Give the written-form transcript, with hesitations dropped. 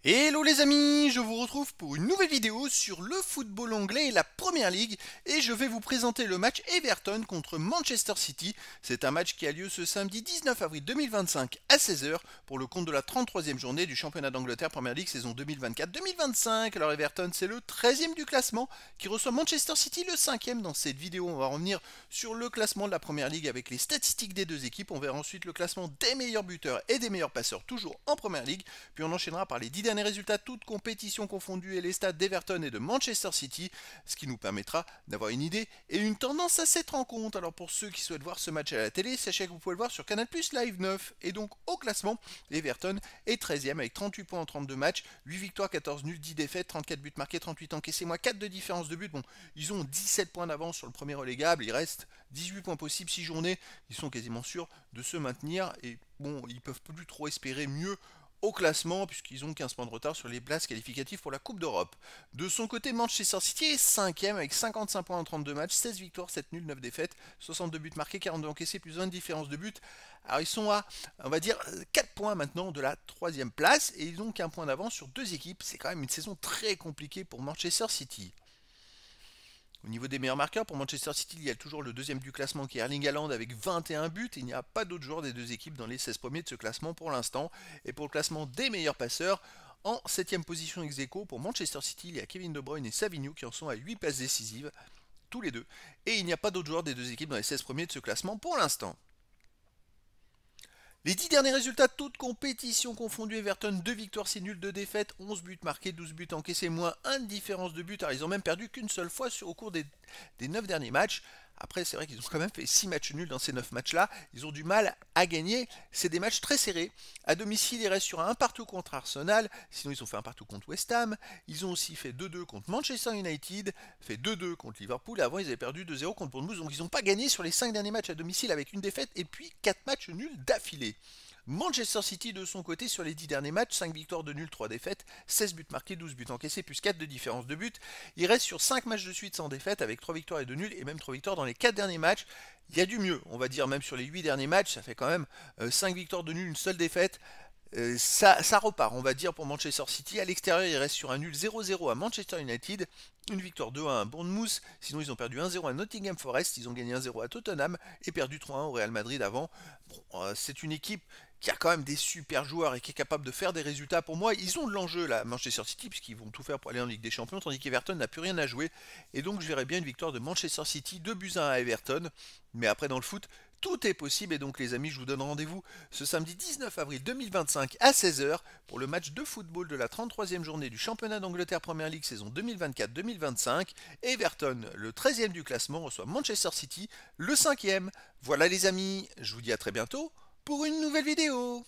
Hello les amis, je vous retrouve pour une nouvelle vidéo sur le football anglais et la Première Ligue et je vais vous présenter le match Everton contre Manchester City. C'est un match qui a lieu ce samedi 19 avril 2025 à 16 h pour le compte de la 33e journée du championnat d'Angleterre Première Ligue saison 2024-2025. Alors Everton c'est le 13e du classement qui reçoit Manchester City le 5e. Dans cette vidéo on va revenir sur le classement de la Première Ligue avec les statistiques des deux équipes. On verra ensuite le classement des meilleurs buteurs et des meilleurs passeurs toujours en Première Ligue. Puis on enchaînera par les 10 derniers résultats, toutes compétitions confondues et les stats d'Everton et de Manchester City, ce qui nous permettra d'avoir une idée et une tendance à cette rencontre. Alors pour ceux qui souhaitent voir ce match à la télé, sachez que vous pouvez le voir sur Canal Plus Live 9. Et donc au classement, Everton est 13e avec 38 points en 32 matchs, 8 victoires, 14 nuls, 10 défaites, 34 buts marqués, 38 encaissés, moins 4 de différence de but. Bon, ils ont 17 points d'avance sur le premier relégable, il reste 18 points possibles, 6 journées, ils sont quasiment sûrs de se maintenir et bon, ils peuvent plus trop espérer mieux au classement puisqu'ils ont 15 points de retard sur les places qualificatives pour la Coupe d'Europe. De son côté, Manchester City est 5e avec 55 points en 32 matchs, 16 victoires, 7 nuls, 9 défaites, 62 buts marqués, 42 encaissés, plus 1 de différence de but. Alors ils sont à, on va dire, 4 points maintenant de la 3e place et ils ont qu'un point d'avance sur deux équipes. C'est quand même une saison très compliquée pour Manchester City. Au niveau des meilleurs marqueurs, pour Manchester City, il y a toujours le deuxième du classement qui est Erling Haaland avec 21 buts. Il n'y a pas d'autres joueurs des deux équipes dans les 16 premiers de ce classement pour l'instant. Et pour le classement des meilleurs passeurs, en 7e position ex aequo pour Manchester City, il y a Kevin De Bruyne et Savigno qui en sont à 8 passes décisives, tous les deux. Et il n'y a pas d'autres joueurs des deux équipes dans les 16 premiers de ce classement pour l'instant. Les 10 derniers résultats, toutes compétitions confondues, Everton 2 victoires, 6 nuls, 2 défaites, 11 buts marqués, 12 buts encaissés, moins 1 de différence de but. Alors ils ont même perdu qu'une seule fois au cours des 9 derniers matchs. Après, c'est vrai qu'ils ont quand même fait 6 matchs nuls dans ces 9 matchs-là. Ils ont du mal à gagner. C'est des matchs très serrés. À domicile, ils restent sur un partout contre Arsenal. Sinon, ils ont fait un partout contre West Ham. Ils ont aussi fait 2-2 contre Manchester United, fait 2-2 contre Liverpool. Avant, ils avaient perdu 2-0 contre Bournemouth. Donc, ils n'ont pas gagné sur les 5 derniers matchs à domicile avec une défaite et puis 4 matchs nuls d'affilée. Manchester City de son côté sur les 10 derniers matchs, 5 victoires de nul, 3 défaites, 16 buts marqués, 12 buts encaissés, plus 4 de différence de but. Il reste sur 5 matchs de suite sans défaite avec 3 victoires et 2 nuls et même 3 victoires dans les 4 derniers matchs. Il y a du mieux, on va dire même sur les 8 derniers matchs, ça fait quand même 5 victoires de nul, une seule défaite. Ça repart, on va dire, pour Manchester City. À l'extérieur, il reste sur un nul 0-0 à Manchester United, une victoire 2-1 à Bournemouth. Sinon, ils ont perdu 1-0 à Nottingham Forest, ils ont gagné 1-0 à Tottenham et perdu 3-1 au Real Madrid avant. Bon, c'est une équipe qui a quand même des super joueurs et qui est capable de faire des résultats. Pour moi, ils ont de l'enjeu là, Manchester City, puisqu'ils vont tout faire pour aller en Ligue des Champions, tandis qu'Everton n'a plus rien à jouer. Et donc, je verrais bien une victoire de Manchester City, 2 buts 1 à Everton. Mais après, dans le foot, tout est possible. Et donc, les amis, je vous donne rendez-vous ce samedi 19 avril 2025 à 16 h pour le match de football de la 33e journée du championnat d'Angleterre Première Ligue saison 2024-2025. Everton, le 13e du classement, reçoit Manchester City, le 5e. Voilà les amis, je vous dis à très bientôt pour une nouvelle vidéo.